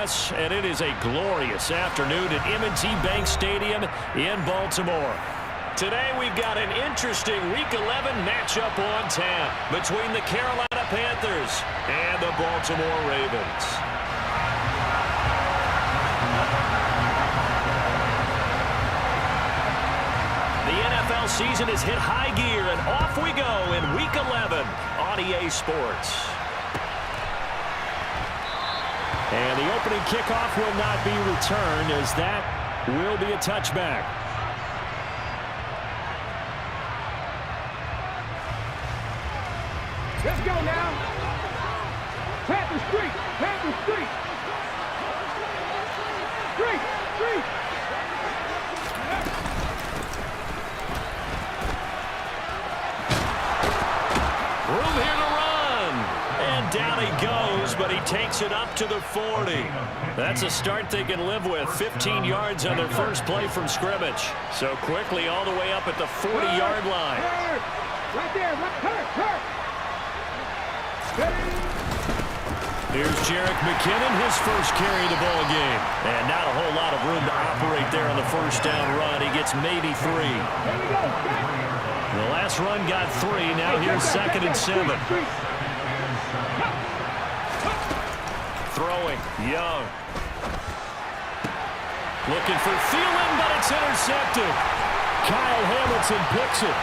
U.S., and it is a glorious afternoon at M&T Bank Stadium in Baltimore. Today we've got an interesting Week 11 matchup on tap between the Carolina Panthers and the Baltimore Ravens. The NFL season has hit high gear, and off we go in Week 11 on EA Sports. And the opening kickoff will not be returned, as that will be a touchback. Let's go now. Panther Street. Panther Street. Street. Street. Room here to run. And down he goes, but he takes it up to the 40. That's a start they can live with. 15 yards on their first play from scrimmage. So quickly all the way up at the 40-yard line. Right there. Hurt. Here's Jerick McKinnon, his first carry of the ball game. And not a whole lot of room to operate there on the first down run. He gets maybe 3. The last run got 3. Now here's 2nd and 7. Throwing, Young. Looking for Thielen, but it's intercepted. Kyle Hamilton picks it.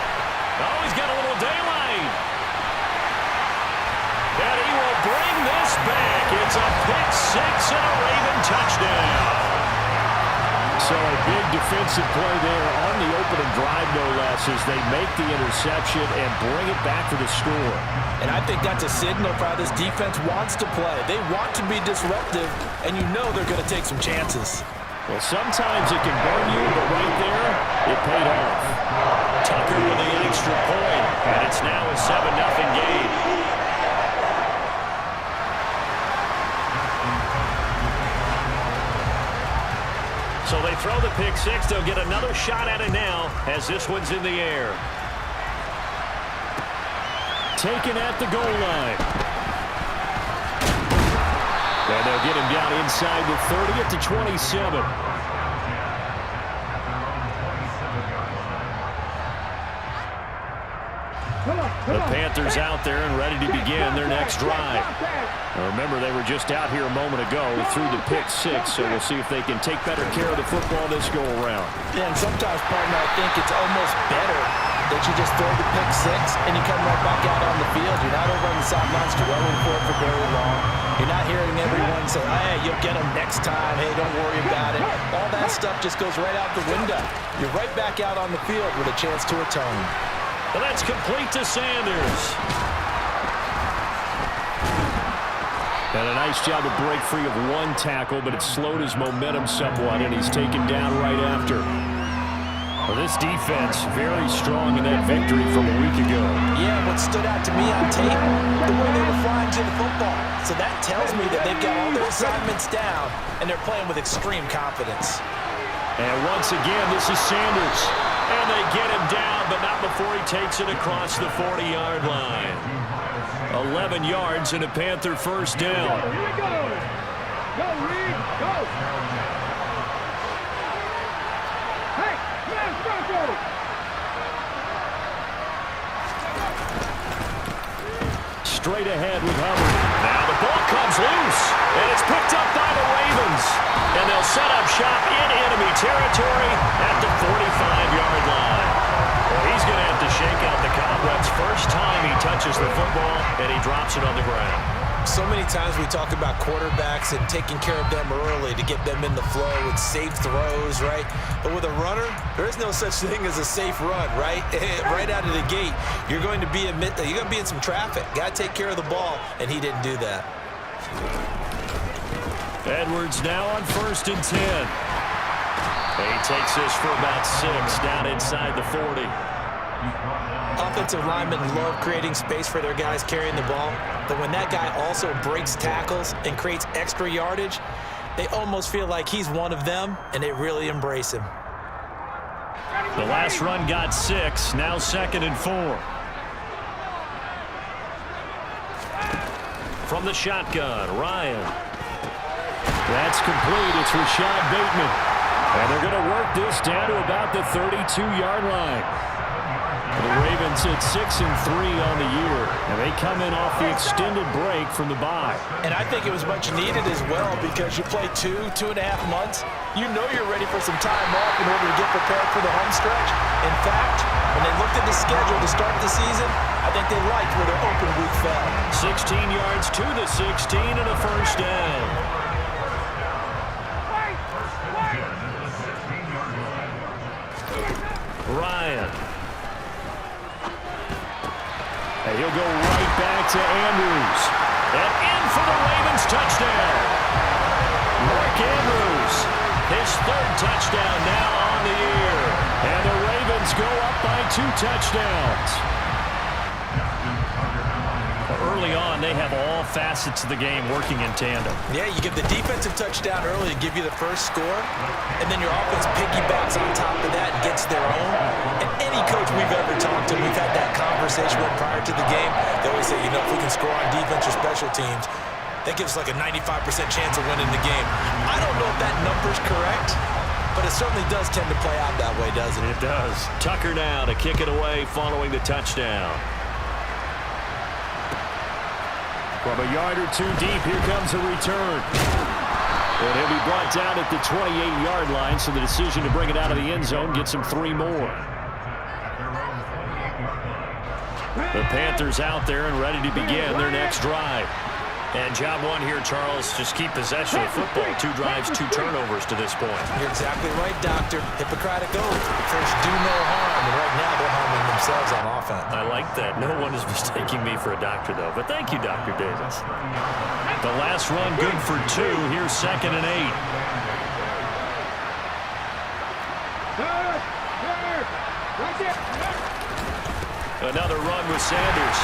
Oh, he's got a little daylight. And he will bring this back. It's a pick 6 and a Raven touchdown. So a big defensive play there on the opening drive, no less, as they make the interception and bring it back for the score. And I think that's a signal for how this defense wants to play. They want to be disruptive, and you know they're going to take some chances. Well, sometimes it can burn you, but right there, it paid off. Tucker with the extra point, and it's now a 7-0 game. So they throw the pick 6. They'll get another shot at it now as this one's in the air. Taken at the goal line. And they'll get him down inside the 30 at the 27. The Panthers out there and ready to begin their next drive. Now remember, they were just out here a moment ago through the pick 6, so we'll see if they can take better care of the football this go-around. Yeah, and sometimes, partner, I think it's almost better that you just throw the pick 6 and you come right back out on the field. You're not over on the sidelines dwelling for it for very long. You're not hearing everyone say, hey, you'll get them next time. Hey, don't worry about it. All that stuff just goes right out the window. You're right back out on the field with a chance to atone. Well, that's complete to Sanders. And a nice job to break free of one tackle, but it slowed his momentum somewhat, and he's taken down right after. Well, this defense very strong in that victory from a week ago. Yeah, what stood out to me on tape, the way they were flying to the football. So that tells me that they've got all their assignments down, and they're playing with extreme confidence. And once again, this is Sanders. And they get him down, but not before he takes it across the 40-yard line. 11 yards and a Panther first down. Here we go. Go, Reed. Go. Hey, man, Bronco. Straight ahead with Hubbard. Now the ball comes loose, and it's picked up by the Ravens. And they'll set up shop in enemy territory at the 45-yard line. Well, he's going to have to shake out the cobwebs first time he touches the football, and he drops it on the ground. So many times we talk about quarterbacks and taking care of them early to get them in the flow with safe throws, right? But with a runner, there is no such thing as a safe run, right? Right out of the gate, you're going to be in some traffic. Got to take care of the ball, and he didn't do that. Edwards now on 1st and 10. He takes this for about 6 down inside the 40. Offensive linemen love creating space for their guys carrying the ball, but when that guy also breaks tackles and creates extra yardage, they almost feel like he's one of them, and they really embrace him. The last run got 6, now 2nd and 4. From the shotgun, Ryan. That's complete. It's Rashad Bateman. And they're going to work this down to about the 32-yard line. The Ravens at 6-3 on the year, and they come in off the extended break from the bye. And I think it was much needed as well because you play 2.5 months. You know you're ready for some time off in order to get prepared for the home stretch. In fact, when they looked at the schedule to start the season, I think they liked where their open week fell. 16 yards to the 16 and a first down. Ryan. And he'll go right back to Andrews. And in for the Ravens touchdown. Mark Andrews, his third touchdown now on the year. And the Ravens go up by 2 touchdowns. Early on, they have all facets of the game working in tandem. Yeah, you give the defensive touchdown early to give you the first score, and then your offense piggybacks on top of that and gets their own. And any coach we've ever talked to, we've had that conversation with prior to the game. They always say, you know, if we can score on defense or special teams, that gives us like a 95% chance of winning the game. I don't know if that number's correct, but it certainly does tend to play out that way, doesn't it? It does. Tucker now to kick it away following the touchdown. From a yard or 2 deep, here comes a return. And he'll be brought down at the 28-yard line, so the decision to bring it out of the end zone gets him 3 more. The Panthers out there and ready to begin their next drive. And job one here, Charles, just keep possession of football. 2 drives, 2 turnovers to this point. You're exactly right, Doctor. Hippocratic oath. First, do no harm, and right now they're harming themselves on offense. I like that. No one is mistaking me for a doctor, though. But thank you, Dr. Davis. The last run good for 2. Here's 2nd and 8. Another run with Sanders.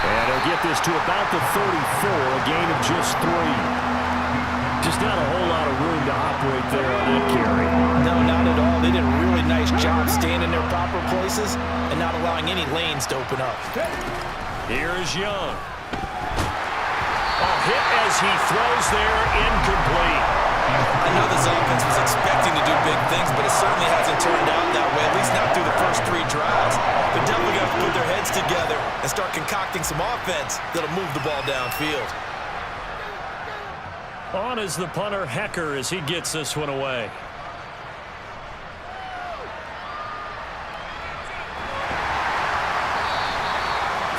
And he'll get this to about the 34, a gain of just 3. Just not a whole lot of room to operate there on that carry. No, not at all. They did a really nice job staying in their proper places and not allowing any lanes to open up. Here's Young. A hit as he throws there, incomplete. I know this offense was expecting to do big things, but it certainly hasn't turned out that way, at least not through the first 3 drives. They're definitely going to put their heads together and start concocting some offense that'll move the ball downfield. On is the punter, Hecker, as he gets this one away.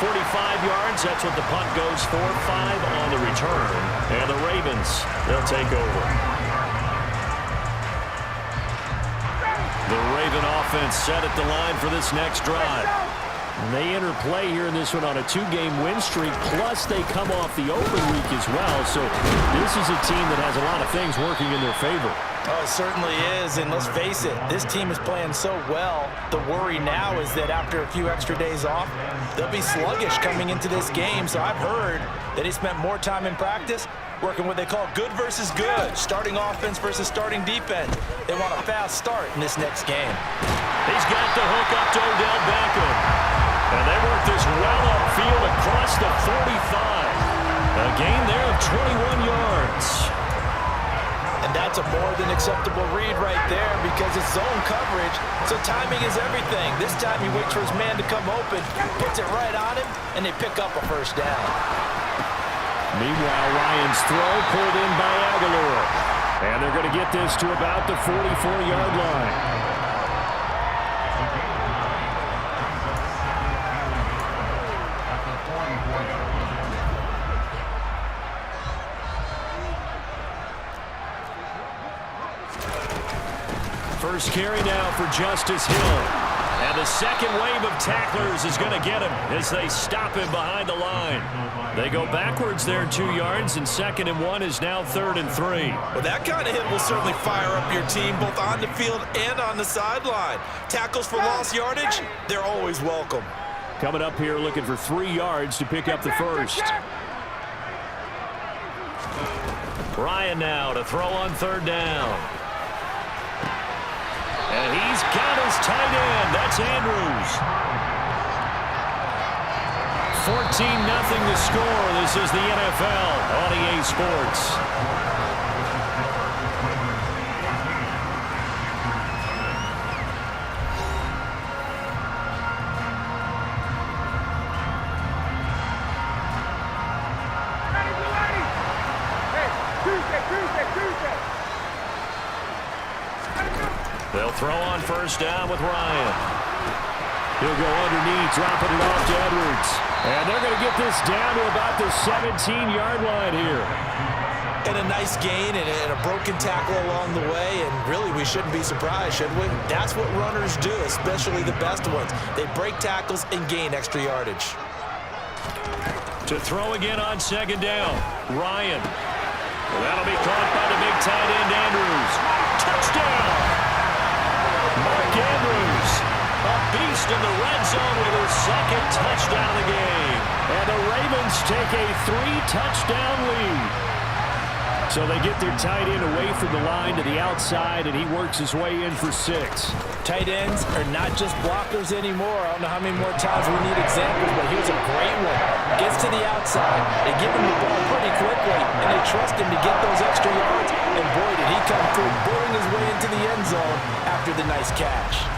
.45 yards, that's what the punt goes for. 5 on the return. And the Ravens, they'll take over. The Raven offense set at the line for this next drive. And they enter play here in this one on a 2-game win streak, plus they come off the open week as well. So this is a team that has a lot of things working in their favor. Oh, it certainly is, and let's face it, this team is playing so well. The worry now is that after a few extra days off, they'll be sluggish coming into this game. So I've heard that he spent more time in practice working what they call good versus good, starting offense versus starting defense. They want a fast start in this next game. He's got the hook up to Odell Beckham. And they work this well upfield across the 45. A gain there of 21 yards. And that's a more than acceptable read right there because it's zone coverage, so timing is everything. This time he waits for his man to come open, puts it right on him, and they pick up a first down. Meanwhile, Ryan's throw pulled in by Aguilar. And they're going to get this to about the 44-yard line. First carry now for Justice Hill. And the second wave of tacklers is going to get him as they stop him behind the line. They go backwards there 2 yards, and 2nd and 1 is now 3rd and 3. Well, that kind of hit will certainly fire up your team both on the field and on the sideline. Tackles for lost yardage, they're always welcome. Coming up here looking for 3 yards to pick up the first. Ryan now to throw on 3rd down. And he's got his tight end. That's Andrews. 14-0 the score. This is the NFL on EA Sports. They'll throw on first down with Ryan. He'll go underneath, dropping it off to Edwards. And they're going to get this down to about the 17-yard line here. And a nice gain and a broken tackle along the way, and really we shouldn't be surprised, should we? That's what runners do, especially the best ones. They break tackles and gain extra yardage. To throw again on second down, Ryan. Well, that'll be caught by the big tight end, Andrews. Touchdown! Mark Andrews, a beast in the red zone with his second touchdown of the game. And the Ravens take a 3-touchdown lead. So they get their tight end away from the line to the outside, and he works his way in for 6. Tight ends are not just blockers anymore. I don't know how many more times we need examples, but here's a great one. Gets to the outside, they give him the ball pretty quickly, and they trust him to get those extra yards, and boy, did he come through, bulling his way into the end zone after the nice catch.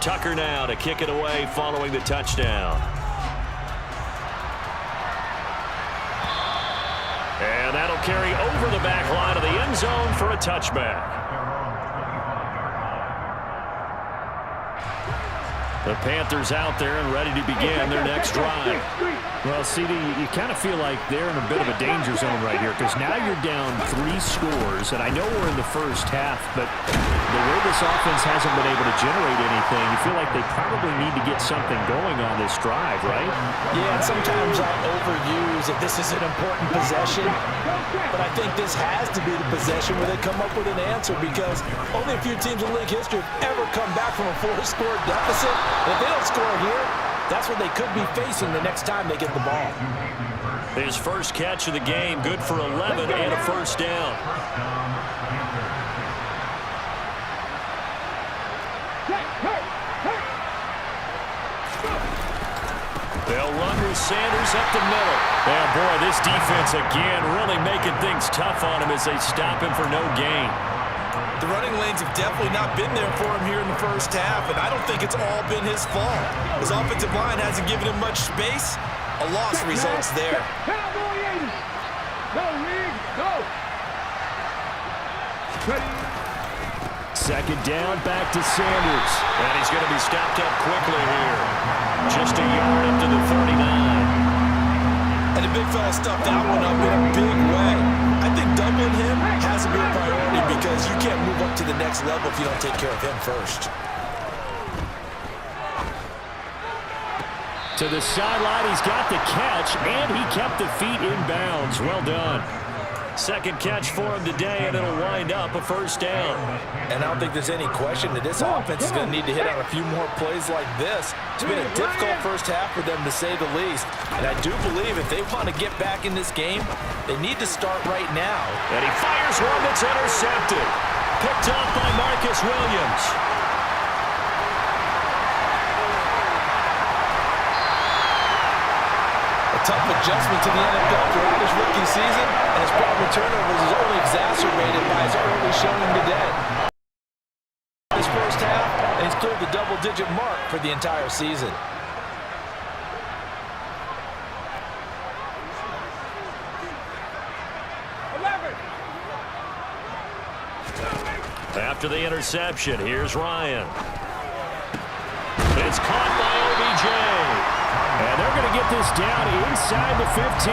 Tucker now to kick it away following the touchdown. And that'll carry over the back line of the end zone for a touchback. The Panthers out there and ready to begin their next drive. Well, CD, you kind of feel like they're in a bit of a danger zone right here because now you're down 3 scores, and I know we're in the first half, but the way this offense hasn't been able to generate anything, you feel like they probably need to get something going on this drive, right? Yeah, and sometimes I'll overuse that this is an important possession, but I think this has to be the possession where they come up with an answer because only a few teams in league history have ever come back from a 4-score deficit. And if they don't score here, that's what they could be facing the next time they get the ball. His first catch of the game, good for 11 and a first down. They'll run with Sanders up the middle. And boy, this defense again really making things tough on him as they stop him for no gain. The running lanes have definitely not been there for him here in the first half, and I don't think it's all been his fault. His offensive line hasn't given him much space. A loss results there. Second down, back to Sanders. And he's going to be stopped up quickly here. Just a yard up to the 39. And the big fella stuffed that one up in a big way. I think doubling him has to be a priority because you can't move up to the next level if you don't take care of him first. To the sideline, he's got the catch, and he kept the feet in bounds. Well done. Second catch for him today, and it'll wind up a first down. And I don't think there's any question that this offense is going to need to hit on a few more plays like this. It's been a difficult first half for them, to say the least. And I do believe if they want to get back in this game, they need to start right now. And he fires one that's intercepted. Picked up by Marcus Williams. Tough adjustment to the NFL throughout his rookie season, and his problem with turnovers is only exacerbated by his early showing today. His first half, and he's cleared the double-digit mark for the entire season. After the interception, here's Ryan. It's caught by OBJ. And they're going to get this down inside the 15.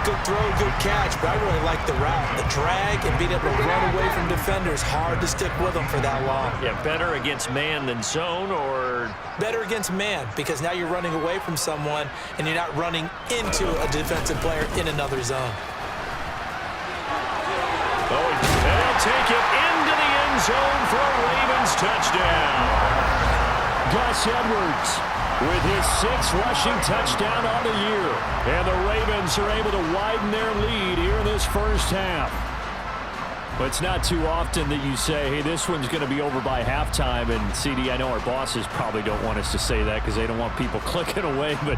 Good throw, good catch, but I really like the route. The drag and being able to run away from defenders, hard to stick with them for that long. Yeah, better against man than zone, or? Better against man, because now you're running away from someone and you're not running into a defensive player in another zone. Oh, they'll take it into the end zone for a Ravens touchdown. Gus Edwards with his 6th rushing touchdown on the year. And the Ravens are able to widen their lead here in this first half. But it's not too often that you say, hey, this one's going to be over by halftime. And, CD, I know our bosses probably don't want us to say that because they don't want people clicking away. But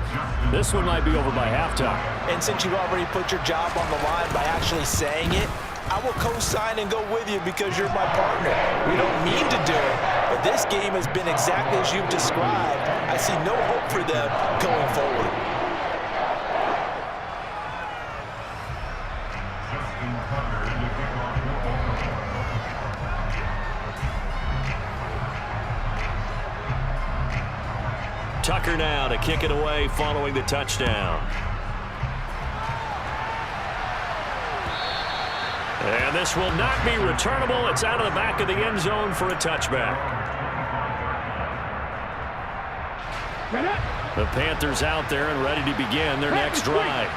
this one might be over by halftime. And since you already put your job on the line by actually saying it, I will co-sign and go with you because you're my partner. We don't mean to do it, but this game has been exactly as you've described, I see no hope for them going forward. Tucker now to kick it away following the touchdown. And this will not be returnable. It's out of the back of the end zone for a touchback. The Panthers out there and ready to begin their next drive.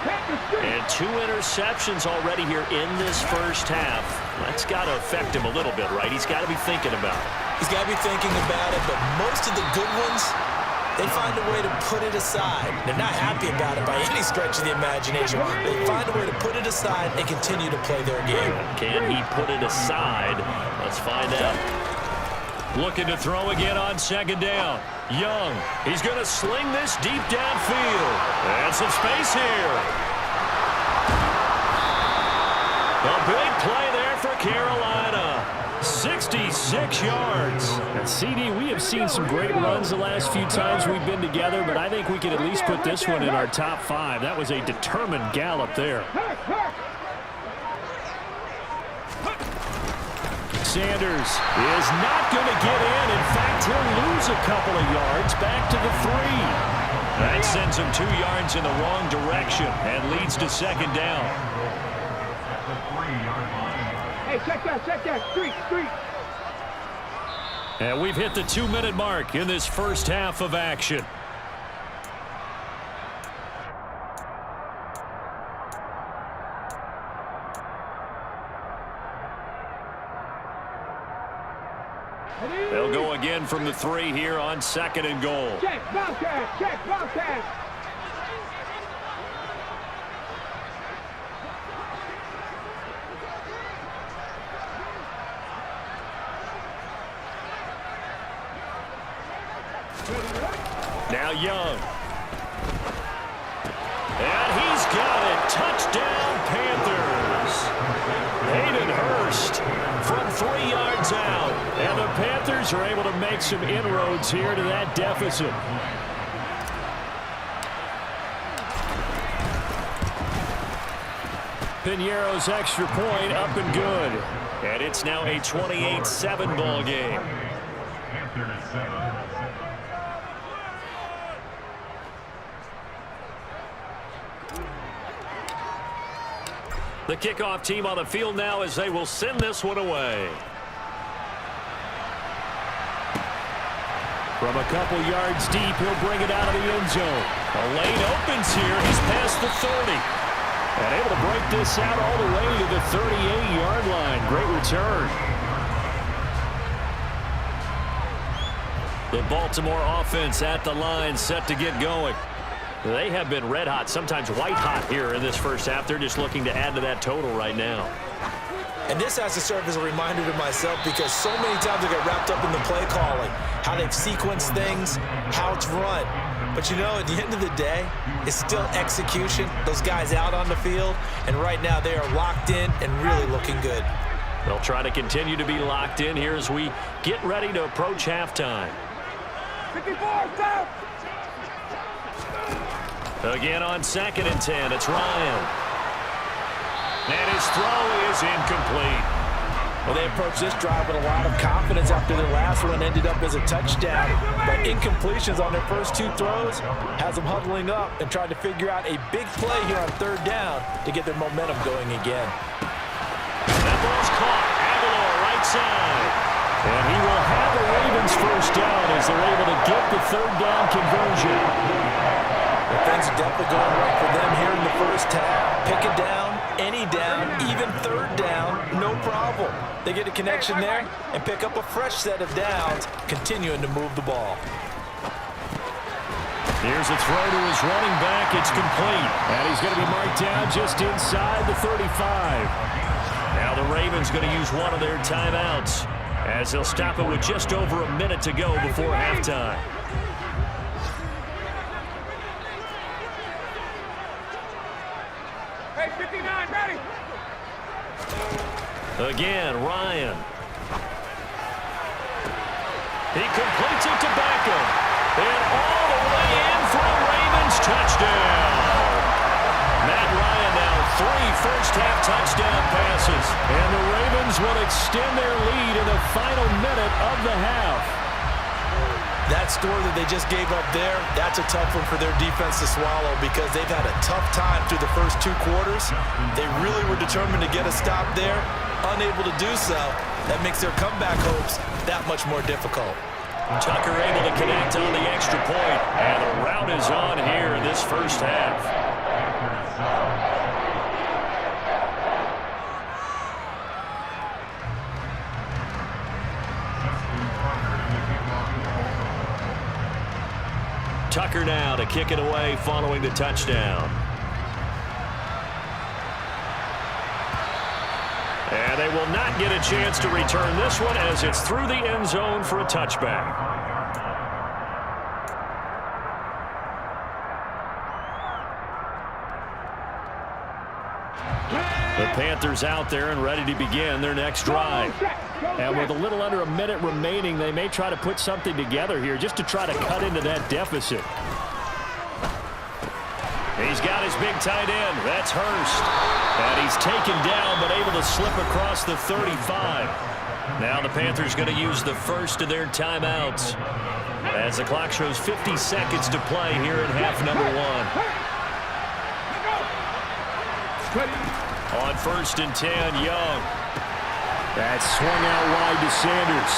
And 2 interceptions already here in this first half. That's got to affect him a little bit, right? He's got to be thinking about it. He's got to be thinking about it, but most of the good ones, they find a way to put it aside. They're not happy about it by any stretch of the imagination. They find a way to put it aside and continue to play their game. Can he put it aside? Let's find out. Looking to throw again on second down. Young, he's going to sling this deep downfield. And some space here. A big play there for Carolina. 66 yards. And CD, we have seen some great runs the last few times we've been together, but I think we can at least put this one in our top 5. That was a determined gallop there. Sanders is not going to get in. In fact, he'll lose a couple of yards back to the 3. That sends him 2 yards in the wrong direction and leads to second down. Hey, check that, street. And we've hit the 2-minute mark in this first half of action. They'll go again from the 3 here on second and goal. Check, Bobcat. Now Young. And he's got it. Touchdown, Panthers. Hayden Hurst from 3 yards out. And the Panthers are able to make some inroads here to that deficit. Piñeiro's extra point up and good. And it's now a 28-7 ball game. The kickoff team on the field now as they will send this one away. From a couple yards deep, he'll bring it out of the end zone. A lane opens here. He's past the 30. And able to break this out all the way to the 38-yard line. Great return. The Baltimore offense at the line, set to get going. They have been red hot, sometimes white hot here in this first half. They're just looking to add to that total right now. And this has to serve as a reminder to myself because so many times I get wrapped up in the play calling, how they've sequenced things, how it's run. But you know, at the end of the day, it's still execution. Those guys out on the field, and right now they are locked in and really looking good. They'll try to continue to be locked in here as we get ready to approach halftime. 54, stop! Again on second and 10, it's Ryan. And his throw is incomplete. Well, they approached this drive with a lot of confidence after their last one ended up as a touchdown. But incompletions on their first 2 throws has them huddling up and trying to figure out a big play here on third down to get their momentum going again. That ball's caught. Aguilar right side. And he will have the Ravens first down as they're able to get the third down conversion. Well, things are definitely going right for them here in the first half. Pick it down, any down, even third down, no problem. They get a connection there and pick up a fresh set of downs, continuing to move the ball. Here's a throw to his running back. It's complete. And he's going to be marked down just inside the 35. Now the Ravens going to use one of their timeouts as they'll stop it with just over a minute to go before halftime. Hey, 59, ready! Again, Ryan. He completes it to Beckham. And all the way in for a Ravens touchdown. Matt Ryan now 3 first-half touchdown passes. And the Ravens will extend their lead in the final minute of the half. That score that they just gave up there, that's a tough one for their defense to swallow because they've had a tough time through the first 2 quarters. They really were determined to get a stop there, unable to do so. That makes their comeback hopes that much more difficult. Tucker able to connect on the extra point, and the rout is on here in this first half. Tucker now to kick it away following the touchdown. And they will not get a chance to return this one as it's through the end zone for a touchback. The Panthers out there and ready to begin their next drive. And with a little under a minute remaining, they may try to put something together here just to try to cut into that deficit. He's got his big tight end. That's Hurst. And he's taken down but able to slip across the 35. Now the Panthers going to use the first of their timeouts as the clock shows 50 seconds to play here in half number 1. On 1st and 10, Young. That's swung out wide to Sanders.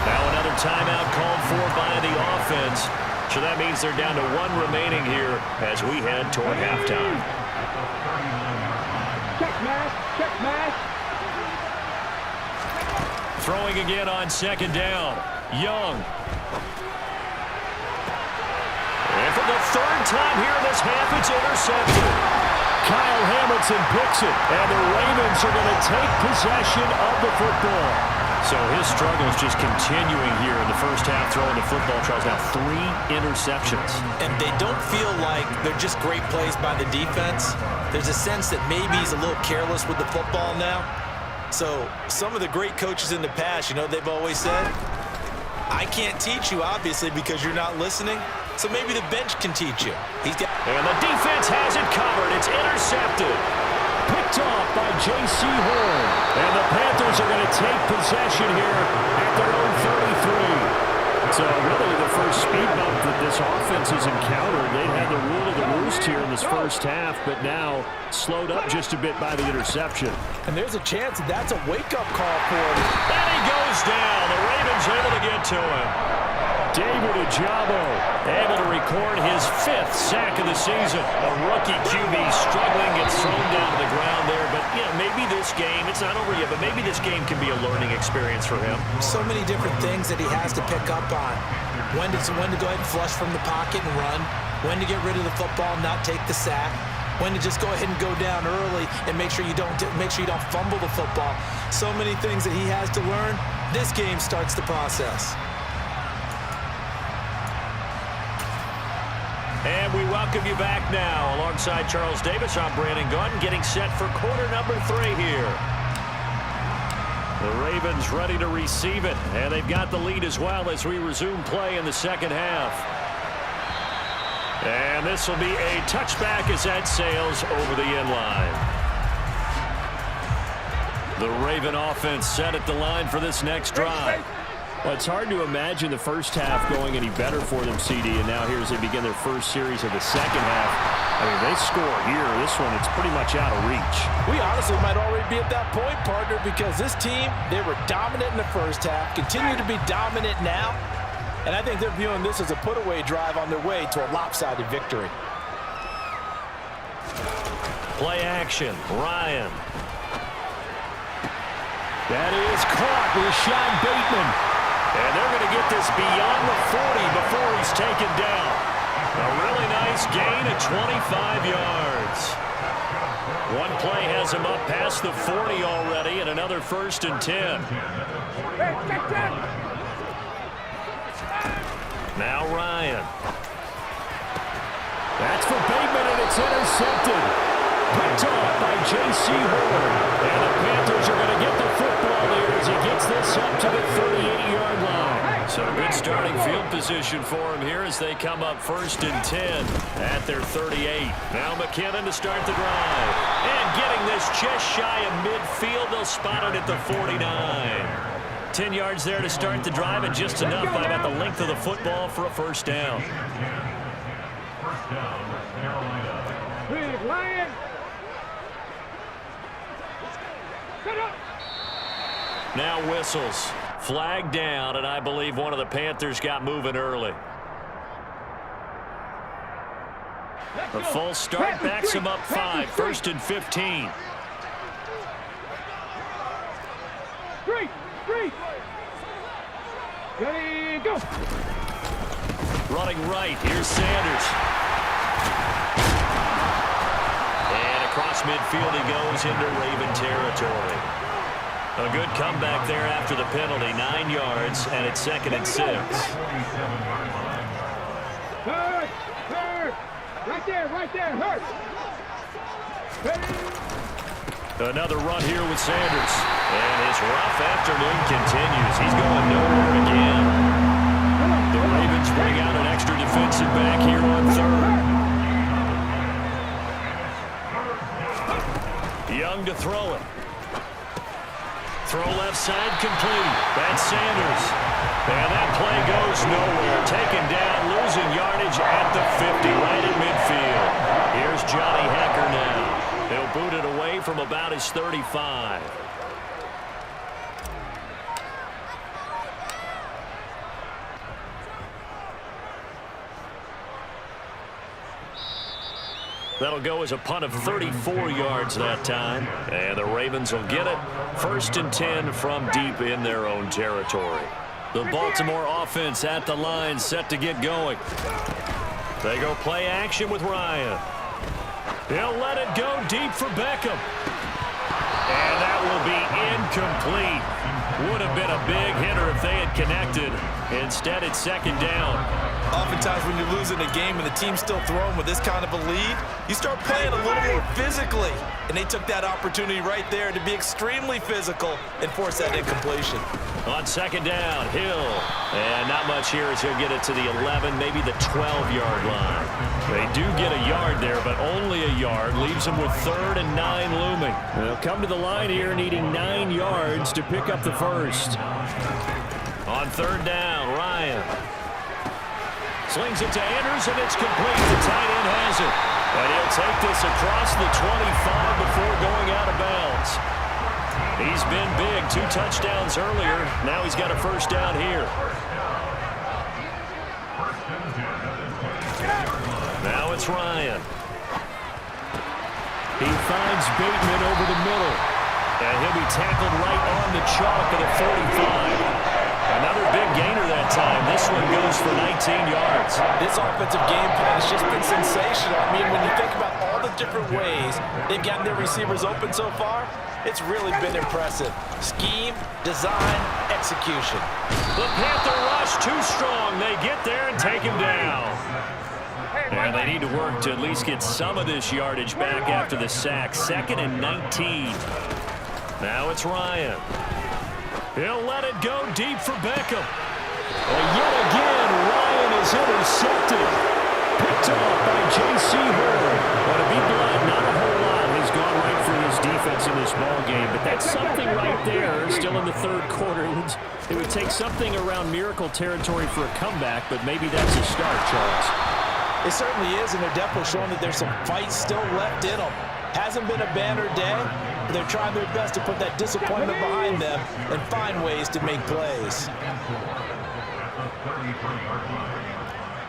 Now another timeout called for by the offense. So that means they're down to 1 remaining here as we head toward halftime. Check mash. Throwing again on 2nd down. Young. And for the 3rd time here in this half, it's intercepted. Kyle Hamilton picks it, and the Ravens are going to take possession of the football. So his struggle is just continuing here in the first half, throwing the football. Charles, now 3 interceptions. And they don't feel like they're just great plays by the defense. There's a sense that maybe he's a little careless with the football now. So some of the great coaches in the past, you know, they've always said, I can't teach you, obviously, because you're not listening. So maybe the bench can teach you. And the defense has it covered. It's intercepted. Picked off by J.C. Horn. And the Panthers are going to take possession here at their own 33. So really the first speed bump that this offense has encountered. They had the rule of the roost here in this first half, but now slowed up just a bit by the interception. And there's a chance that that's a wake-up call for him. And he goes down. The Ravens able to get to him. David Ojabo able to record his 5th sack of the season. A rookie QB struggling, gets thrown down to the ground there. But, yeah, maybe this game, it's not over yet, but maybe this game can be a learning experience for him. So many different things that he has to pick up on. When to go ahead and flush from the pocket and run. When to get rid of the football and not take the sack. When to just go ahead and go down early and make sure you don't fumble the football. So many things that he has to learn. This game starts the process. And we welcome you back now. Alongside Charles Davis, I'm Brandon Gaudin, getting set for quarter number 3 here. The Ravens ready to receive it, and they've got the lead as well as we resume play in the second half. And this will be a touchback as that sails over the end line. The Raven offense set at the line for this next drive. Well, it's hard to imagine the first half going any better for them, CD, and now here as they begin their first series of the second half. I mean, they score here. This one, it's pretty much out of reach. We honestly might already be at that point, partner, because this team, they were dominant in the first half, continue to be dominant now, and I think they're viewing this as a put-away drive on their way to a lopsided victory. Play action, Ryan. That is caught with Rashad Bateman. And they're going to get this beyond the 40 before he's taken down. A really nice gain of 25 yards. One play has him up past the 40 already, and another 1st and 10. Now Ryan. That's for Bateman, and it's intercepted. Picked off by J.C. Horn. And the Panthers are going to get the football here as he gets this up to the 38-yard line. field position for him here as they come up 1st and 10 at their 38. Now McKinnon to start the drive. And getting this just shy of midfield. They'll spot it at the 49. 10 yards there to start the drive, and just enough by about the length of the football for a first down. Big Lion. Set up. Now whistles. Flag down, and I believe one of the Panthers got moving early. The full start backs him up 5. 1st and 15. Street. Ready, go. Running right. Here's Sanders. And across midfield he goes into Raven territory. A good comeback there after the penalty. 9 yards, and it's 2nd and 6. Hurt. Right there, hurt. Another run here with Sanders. And his rough afternoon continues. He's going nowhere again. The Ravens bring out an extra defensive back here on 3rd. Young to throw it. Throw left side complete. That's Sanders. And that play goes nowhere. Taken down, losing yardage at the 50, right at midfield. Here's Johnny Hecker now. He'll boot it away from about his 35. That'll go as a punt of 34 yards that time. And the Ravens will get it. 1st and 10 from deep in their own territory. The Baltimore offense at the line, set to get going. They go play action with Ryan. He'll let it go deep for Beckham. And that will be incomplete. Would have been a big hitter if they had connected. Instead, it's 2nd down. Oftentimes when you're losing a game and the team's still throwing with this kind of a lead, you start playing a little more physically. And they took that opportunity right there to be extremely physical and force that incompletion. On 2nd down, Hill. And not much here as he'll get it to the 11, maybe the 12-yard line. They do get a yard there, but only a yard. Leaves them with 3rd and 9 looming. They'll come to the line here needing 9 yards to pick up the 1st. On 3rd down, Ryan. Slings it to Andrews, and it's complete. The tight end has it. And he'll take this across the 25 before going out of bounds. He's been big. 2 touchdowns earlier. Now he's got a first down here. Now it's Ryan. He finds Bateman over the middle. And he'll be tackled right on the chalk at the 45. Another big gainer that time. This one goes for 19 yards. This offensive game plan has just been sensational. I mean, when you think about all the different ways they've gotten their receivers open so far, it's really been impressive. Scheme, design, execution. The Panther rush too strong. They get there and take him down. And they need to work to at least get some of this yardage back after the sack. 2nd and 19. Now it's Ryan. He'll let it go deep for Beckham. And yet again, Ryan is intercepted. Picked off by J.C. Horn. But to be blunt, not a whole lot has gone right for his defense in this ball game. But that's something right there, still in the 3rd quarter. It would take something around miracle territory for a comeback, but maybe that's a start, Charles. It certainly is, and they're definitely showing that there's some fight still left in them. Hasn't been a banner day, but they're trying their best to put that disappointment behind them and find ways to make plays.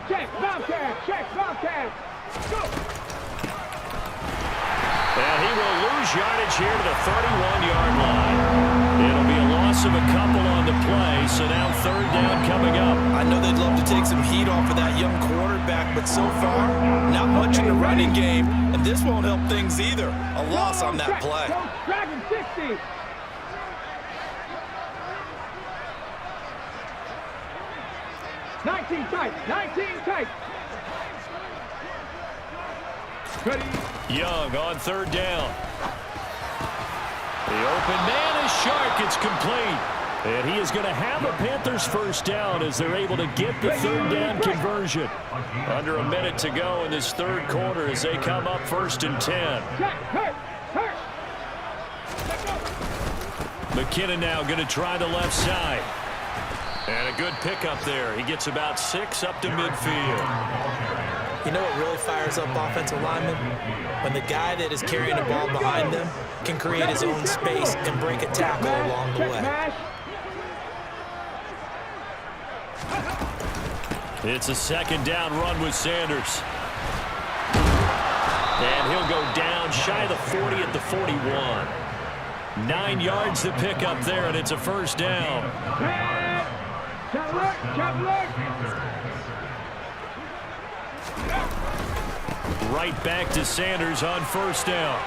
Check, Bobcat. Go. And he will lose yardage here to the 31-yard line. It'll be a loss of a couple on the play, so now 3rd down coming up. I know they'd love to take some heat off of that young quarterback, but so far, not much in the running game, and this won't help things either. A loss on that play. Dragon 60. Nineteen tight. Ready. Young on 3rd down. The open man is Shark. It's complete. And he is going to have a Panthers first down as they're able to get the third down conversion. Under a minute to go in this third quarter as they come up 1st and 10. McKinnon now going to try the left side. And a good pickup there. He gets about 6 up to midfield. You know what really fires up offensive linemen? When the guy that is carrying the ball behind them can create his own space and break a tackle along the way. It's a 2nd down run with Sanders. And he'll go down shy of the 40 at the 41. 9 yards to pick up there, and it's a first down. Right back to Sanders on first down.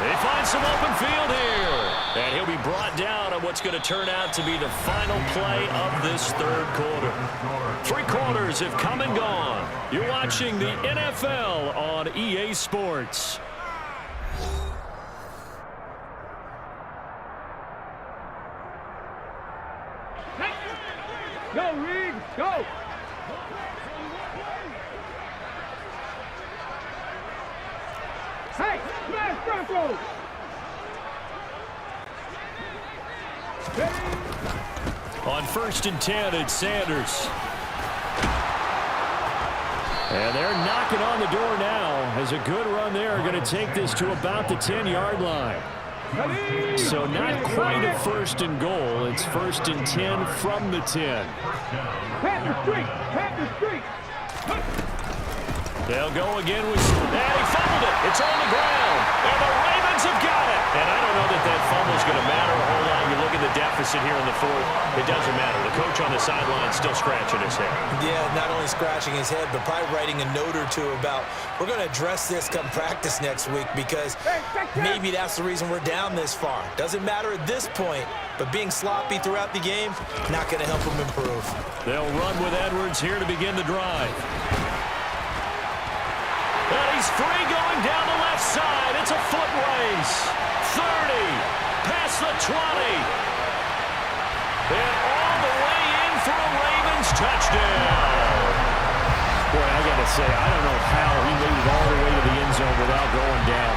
They find some open field here. And he'll be brought down on what's going to turn out to be the final play of this third quarter. 3 quarters have come and gone. You're watching the NFL on EA Sports. Go, Reed, go! Hey, smash Bronco! On 1st and 10, it's Sanders. And they're knocking on the door now as a good run there. Going to take this to about the 10-yard line. So not quite a 1st and goal. It's 1st and 10 from the 10. Panther Street! Panther Street! They'll go again with... And he fumbled it. It's on the ground. And the Ravens have got it. And I don't know that that fumble's going to matter a whole lot. You look at the deficit here in the 4th. It doesn't matter. The coach on the sideline still scratching his head. Yeah, not only scratching his head, but probably writing a note or two about, we're going to address this come practice next week because maybe that's the reason we're down this far. Doesn't matter at this point, but being sloppy throughout the game, not going to help him improve. They'll run with Edwards here to begin the drive. And he's free going down the left side. It's a foot race. 30, past the 20. And all the way in for a Ravens touchdown. Boy, I got to say, I don't know how he made it all the way to the end zone without going down.